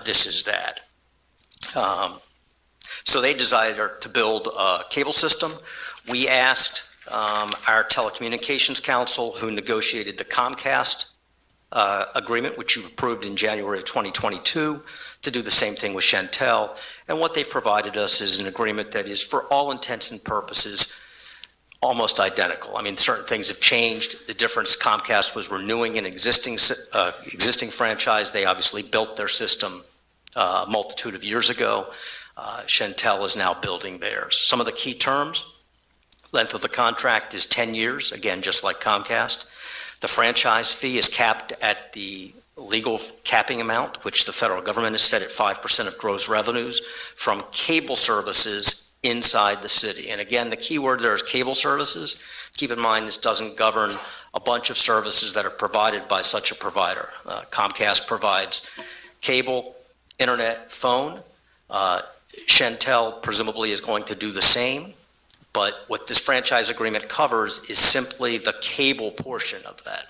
This is that. So they decided to build a cable system. We asked our telecommunications council, who negotiated the Comcast agreement, which you approved in January of 2022, to do the same thing with Shentel. And what they've provided us is an agreement that is, for all intents and purposes, almost identical. I mean, certain things have changed. The difference, Comcast was renewing an existing franchise. They obviously built their system a multitude of years ago. Shentel is now building theirs. Some of the key terms: length of the contract is 10 years, again, just like Comcast. The franchise fee is capped at the legal capping amount, which the federal government has set at 5% of gross revenues from cable services inside the city. And again, the key word there is cable services. Keep in mind, this doesn't govern a bunch of services that are provided by such a provider. Comcast provides cable, internet, phone. Shentel presumably is going to do the same. But what this franchise agreement covers is simply the cable portion of that.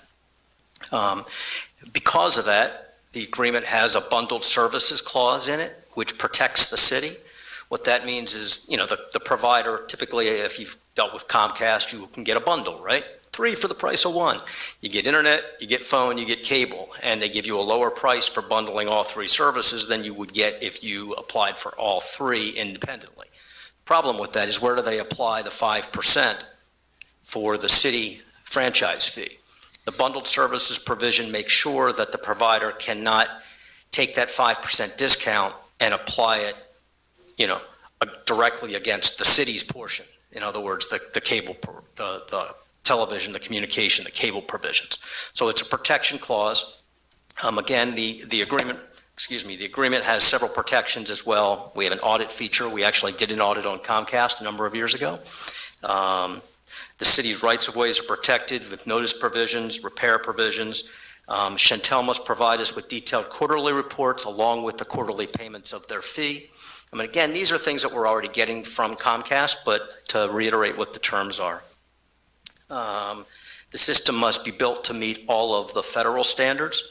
Because of that, the agreement has a bundled services clause in it, which protects the city. What that means is, the provider, typically, if you've dealt with Comcast, you can get a bundle, right? 3 for the price of 1. You get internet, you get phone, you get cable, and they give you a lower price for bundling all 3 services than you would get if you applied for all 3 independently. Problem with that is, where do they apply the 5% for the city franchise fee? The bundled services provision makes sure that the provider cannot take that 5% discount and apply it, directly against the city's portion. In other words, the cable, the television, the communication, the cable provisions. So it's a protection clause. Again, the agreement has several protections as well. We have an audit feature. We actually did an audit on Comcast a number of years ago. The city's rights-of-ways are protected with notice provisions, repair provisions. Shentel must provide us with detailed quarterly reports along with the quarterly payments of their fee. I mean, again, these are things that we're already getting from Comcast, but to reiterate what the terms are. The system must be built to meet all of the federal standards.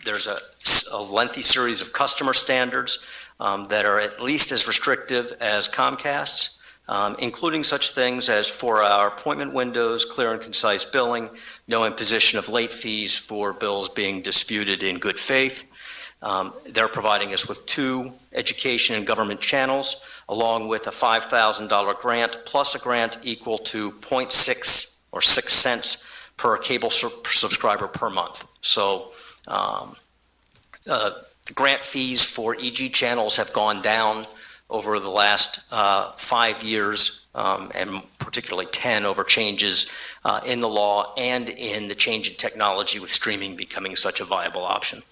There's a lengthy series of customer standards that are at least as restrictive as Comcast's, including such things as 4-hour appointment windows, clear and concise billing, no imposition of late fees for bills being disputed in good faith. They're providing us with 2 education and government channels, along with a $5,000 grant, plus a grant equal to 0.6 or 6 cents per cable subscriber per month. So the grant fees for EG channels have gone down over the last 5 years, and particularly 10 over changes in the law and in the change in technology with streaming becoming such a viable option.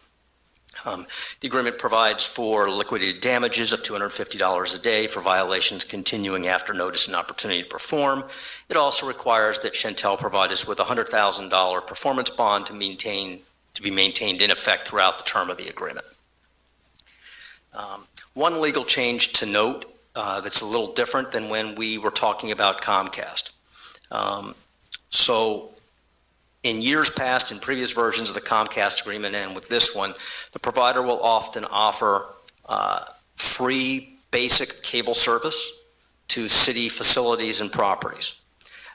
The agreement provides for liquidated damages of $250 a day for violations continuing after notice and opportunity to perform. It also requires that Shentel provide us with a $100,000 performance bond to to be maintained in effect throughout the term of the agreement. One legal change to note that's a little different than when we were talking about Comcast. So in years past, in previous versions of the Comcast agreement and with this one, the provider will often offer free basic cable service to city facilities and properties.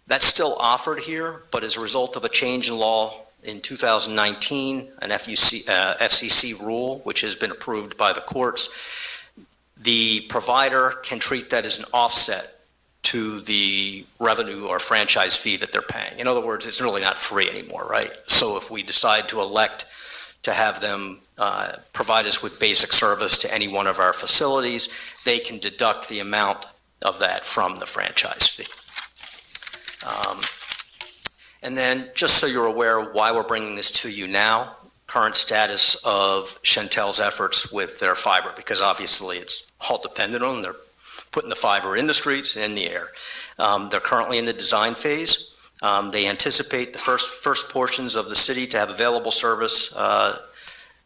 That's still offered here, but as a result of a change in law in 2019, an FCC rule, which has been approved by the courts, the provider can treat that as an offset to the revenue or franchise fee that they're paying. In other words, it's really not free anymore, right? So if we decide to elect to have them provide us with basic service to any one of our facilities, they can deduct the amount of that from the franchise fee. And then, just so you're aware why we're bringing this to you now, current status of Chantel's efforts with their fiber, because obviously it's all dependent on their putting the fiber in the streets and in the air. They're currently in the design phase. They anticipate the first portions of the city to have available service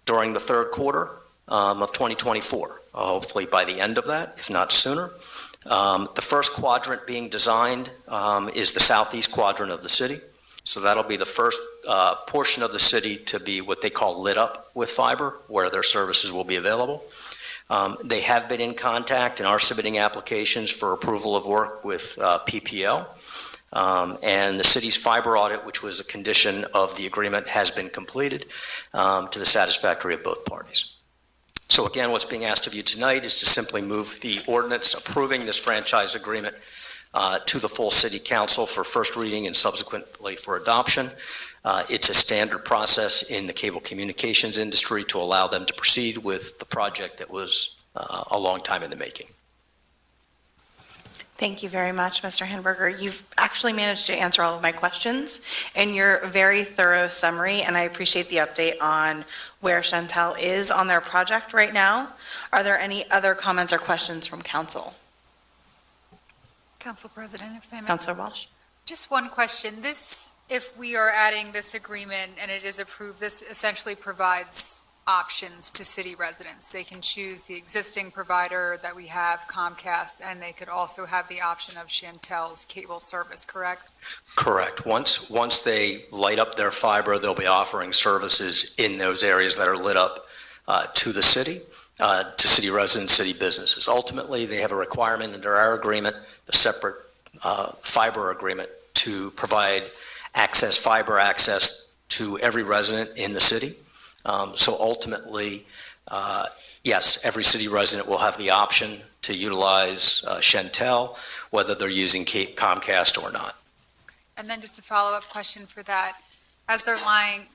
during the third quarter of 2024, hopefully by the end of that, if not sooner. The first quadrant being designed is the southeast quadrant of the city. So that'll be the first portion of the city to be what they call lit up with fiber, where their services will be available. They have been in contact and are submitting applications for approval of work with PPL. And the city's fiber audit, which was a condition of the agreement, has been completed to the satisfactory of both parties. So again, what's being asked of you tonight is to simply move the ordinance approving this franchise agreement to the full city council for first reading and subsequently for adoption. It's a standard process in the cable communications industry to allow them to proceed with the project that was a long time in the making. Thank you very much, Mr. Henberger. You've actually managed to answer all of my questions in your very thorough summary, and I appreciate the update on where Chantel is on their project right now. Are there any other comments or questions from council? Council President, if I may. Councilor Walsh? Just one question. This, if we are adding this agreement and it is approved, this essentially provides options to city residents. They can choose the existing provider that we have, Comcast, and they could also have the option of Chantel's cable service, correct? Correct. Once they light up their fiber, they'll be offering services in those areas that are lit up to the city, to city residents, city businesses. Ultimately, they have a requirement under our agreement, the separate fiber agreement, to provide fiber access to every resident in the city. So ultimately, yes, every city resident will have the option to utilize Chantel, whether they're using Comcast or not. And then just a follow-up question for that. As they're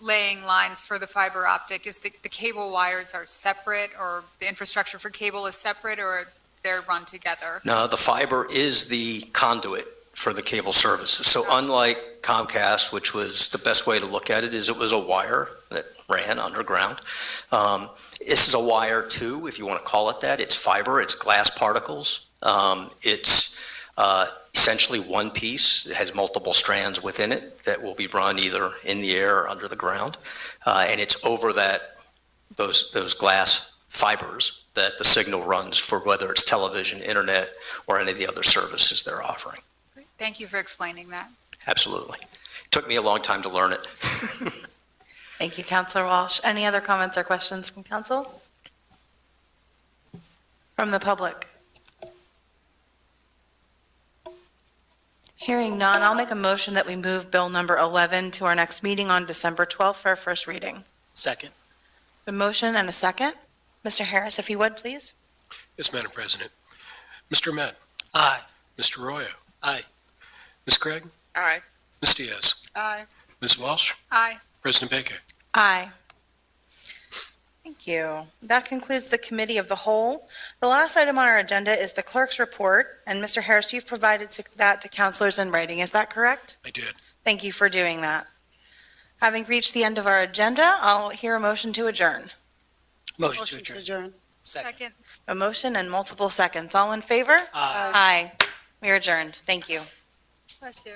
laying lines for the fiber optic, is the cable wires are separate, or the infrastructure for cable is separate, or they're run together? No, the fiber is the conduit for the cable services. So unlike Comcast, which was the best way to look at it, is it was a wire that ran underground. This is a wire too, if you want to call it that. It's fiber, it's glass particles. It's essentially one piece. It has multiple strands within it that will be run either in the air or under the ground. And it's over those glass fibers that the signal runs for whether it's television, internet, or any of the other services they're offering. Thank you for explaining that. Absolutely. It took me a long time to learn it. Thank you, Councilor Walsh. Any other comments or questions from council? From the public? Hearing none, I'll make a motion that we move Bill number 11 to our next meeting on December 12th for our first reading. Second. A motion and a second. Mr. Harris, if you would, please. Yes, Madam President. Mr. Ahmed. Aye. Mr. Arroyo. Aye. Ms. Craig. Aye. Ms. Diaz. Aye. Ms. Walsh. Aye. President Baker. Aye. Thank you. That concludes the committee of the whole. The last item on our agenda is the clerk's report, and Mr. Harris, you've provided that to councilors in writing. Is that correct? I did. Thank you for doing that. Having reached the end of our agenda, I'll hear a motion to adjourn. Motion to adjourn. Second. A motion and multiple seconds. All in favor? Aye. Aye. We are adjourned. Thank you. Bless you.